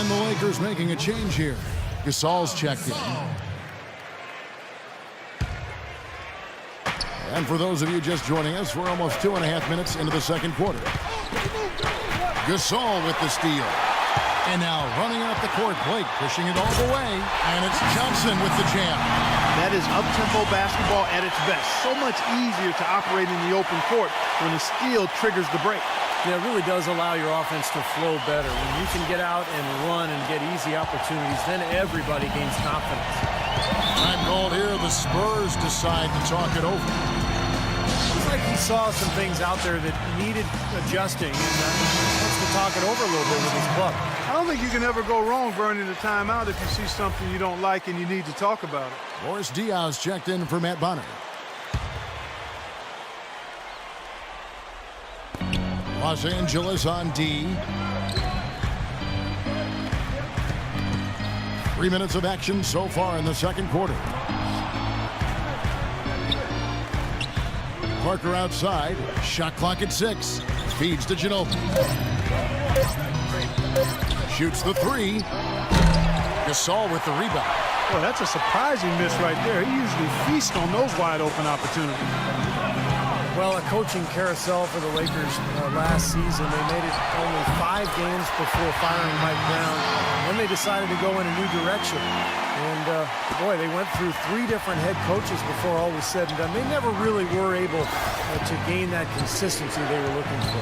And the Lakers making a change here. Gasol's checked in. And for those of you just joining us, we're almost 2.5 minutes into the second quarter. Gasol with the steal. And now running out the court, Blake pushing it all the way. And it's Johnson with the jam. That is up-tempo basketball at its best. So much easier to operate in the open court when the steal triggers the break. Yeah, it really does allow your offense to flow better. When you can get out and run and get easy opportunities, then everybody gains confidence. Time called here. The Spurs decide to talk it over. Looks like he saw some things out there that needed adjusting, and wants to talk it over a little bit with his club. I don't think you can ever go wrong burning a timeout if you see something you don't like and you need to talk about it. Boris Diaz checked in for Matt Bonner. Los Angeles on D. 3 minutes of action so far in the second quarter. Parker outside. Shot clock at 6. Feeds to Ginobili. Shoots the 3. Gasol with the rebound. Boy, that's a surprising miss right there. He usually feasts on those wide open opportunities. Well, a coaching carousel for the Lakers last season. They made it only 5 games before firing Mike Brown. Then they decided to go in a new direction. And, boy, they went through 3 different head coaches before all was said and done. They never really were able to gain that consistency they were looking for.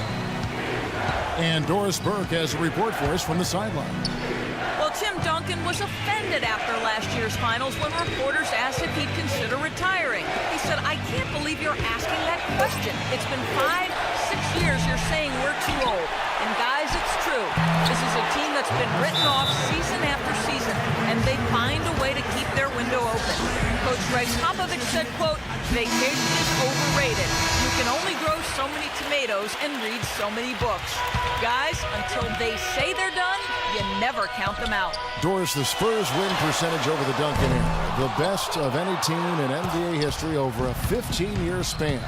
And Doris Burke has a report for us from the sideline. Well, Tim Duncan was offended after last year's finals when reporters asked if he'd consider retiring. He said, "I can't believe you're asking that question. It's been 5, 6 years you're saying we're too old." And guys, it's true. This is a team that's been written off season after season, and they find a way to keep their window open. Coach Greg Popovich said, quote, "Vacation is overrated. You can only grow so many tomatoes and read so many books." Guys, until they say they're done, you never count them out. Doris, the Spurs win percentage over the Duncan era, the best of any team in NBA history over a 15-year span.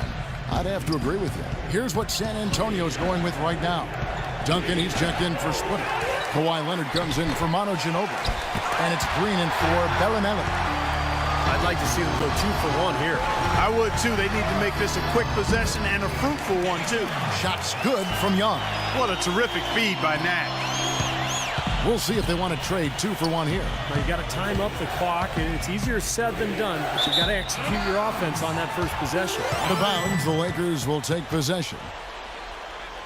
I'd have to agree with you. Here's what San Antonio's going with right now. Duncan, he's checked in for Splitter. Kawhi Leonard comes in for Manu Ginobili. And it's Green in for Bellinelli. I'd like to see them go 2 for 1 here. I would, too. They need to make this a quick possession and a fruitful one, too. Shots good from Young. What a terrific feed by Nash. We'll see if they want to trade 2 for 1 here. Well, you got to time up the clock, and it's easier said than done, but you got to execute your offense on that first possession. The bounds, the Lakers will take possession.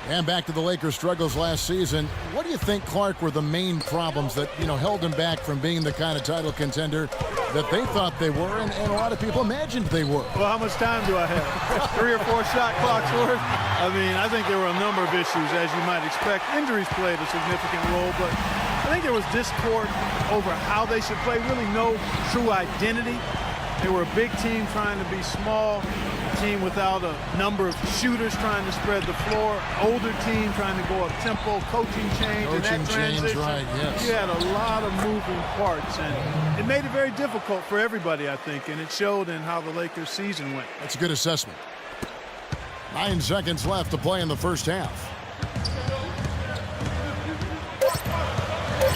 And back to the Lakers' struggles last season. What do you think, Clark, were the main problems that, held them back from being the kind of title contender that they thought they were and a lot of people imagined they were? Well, how much time do I have? 3 or 4 shot clocks worth? I think there were a number of issues, as you might expect. Injuries played a significant role, but I think there was discord over how they should play, really no true identity. They were a big team trying to be small, a team without a number of shooters trying to spread the floor, older team trying to go up tempo, coaching change, and that transition. Right, yes. You had a lot of moving parts, and it made it very difficult for everybody, I think, and it showed in how the Lakers' season went. That's a good assessment. 9 seconds left to play in the first half.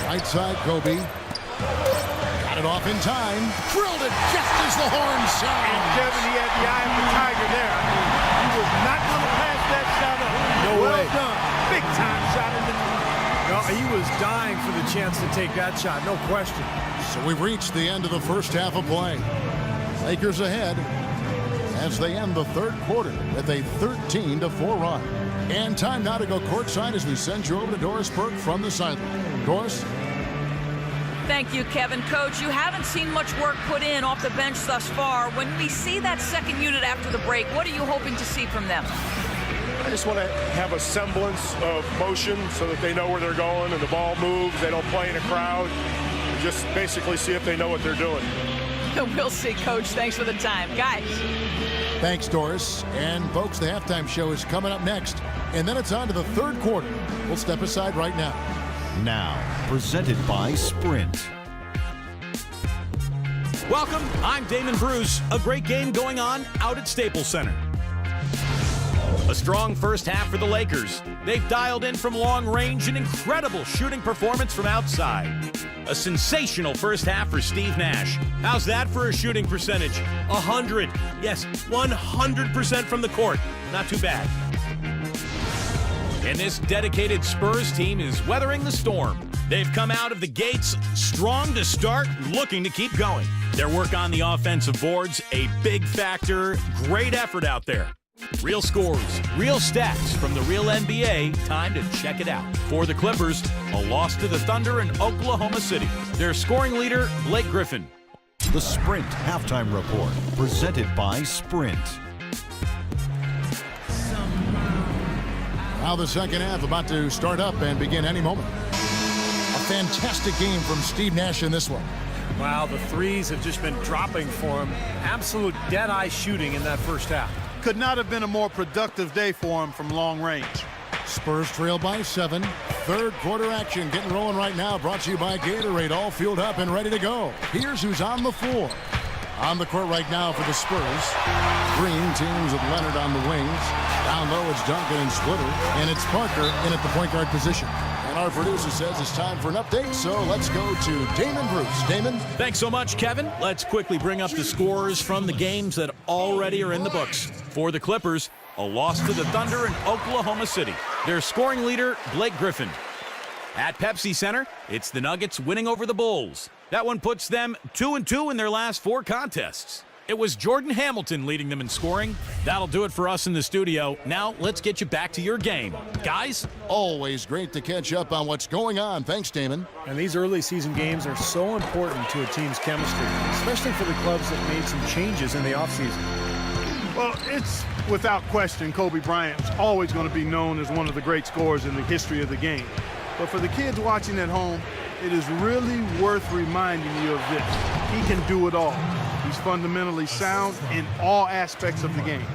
Right side, Kobe. Got it off in time. Drilled it just as the horn sounded. And Kevin, he had the eye of the tiger there. He was not going to pass that shot up. No way. Well done. Big time shot in the knee. No, he was dying for the chance to take that shot, no question. So we've reached the end of the first half of play. Lakers ahead as they end the third quarter with a 13-4 run. And time now to go courtside as we send you over to Doris Burke from the sideline. Doris? Thank you, Kevin. Coach, you haven't seen much work put in off the bench thus far. When we see that second unit after the break, what are you hoping to see from them? I just want to have a semblance of motion so that they know where they're going and the ball moves. They don't play in a crowd. Just basically see if they know what they're doing. We'll see, Coach. Thanks for the time. Guys. Thanks, Doris. And, folks, the halftime show is coming up next. And then it's on to the third quarter. We'll step aside right now. Now, presented by Sprint. Welcome, I'm Damon Bruce. A great game going on out at Staples Center. A strong first half for the Lakers. They've dialed in from long range an incredible shooting performance from outside. A sensational first half for Steve Nash. How's that for a shooting percentage? 100. Yes, 100% from the court. Not too bad. And this dedicated Spurs team is weathering the storm. They've come out of the gates strong to start, looking to keep going. Their work on the offensive boards, a big factor. Great effort out there. Real scores, real stats from the real NBA. Time to check it out. For the Clippers, a loss to the Thunder in Oklahoma City. Their scoring leader, Blake Griffin. The Sprint Halftime Report, presented by Sprint. Now the second half about to start up and begin any moment. A fantastic game from Steve Nash in this one. Wow, the threes have just been dropping for him. Absolute dead-eye shooting in that first half. Could not have been a more productive day for him from long range. Spurs trail by 7. Third quarter action getting rolling right now. Brought to you by Gatorade. All fueled up and ready to go. Here's who's on the floor. On the court right now for the Spurs. Green teams with Leonard on the wings. Down low it's Duncan and Splitter. And it's Parker in at the point guard position. And our producer says it's time for an update, so let's go to Damon Bruce. Damon? Thanks so much, Kevin. Let's quickly bring up the scores from the games that already are in the books. For the Clippers, a loss to the Thunder in Oklahoma City. Their scoring leader, Blake Griffin. At Pepsi Center, it's the Nuggets winning over the Bulls. That one puts them 2-2 in their last 4 contests. It was Jordan Hamilton leading them in scoring. That'll do it for us in the studio. Now, let's get you back to your game. Guys? Always great to catch up on what's going on. Thanks, Damon. And these early season games are so important to a team's chemistry, especially for the clubs that made some changes in the offseason. Well, it's without question Kobe Bryant is always going to be known as one of the great scorers in the history of the game. But for the kids watching at home, it is really worth reminding you of this. He can do it all. He's fundamentally sound in all aspects of the game.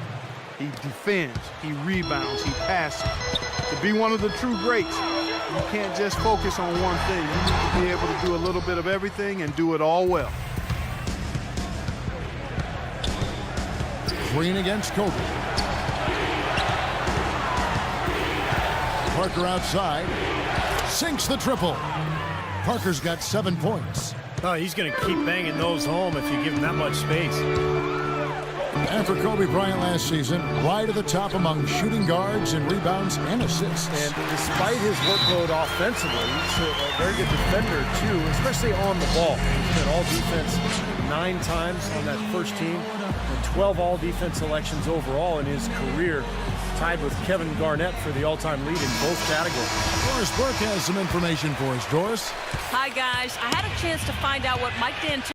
He defends, he rebounds, he passes. To be one of the true greats, you can't just focus on one thing. You need to be able to do a little bit of everything and do it all well. Green against Kobe. Parker outside. Sinks the triple. Parker's got 7 points. Oh, he's going to keep banging those home if you give him that much space. And for Kobe Bryant last season, right at the top among shooting guards and rebounds and assists. And despite his workload offensively, he's a very good defender, too, especially on the ball. He's been all defense 9 times on that first team, and 12 all-defense selections overall in his career, tied with Kevin Garnett for the all-time lead in both categories. Doris Burke has some information for us. Doris? Hi, guys. I had a chance to find out what Mike D'Antoni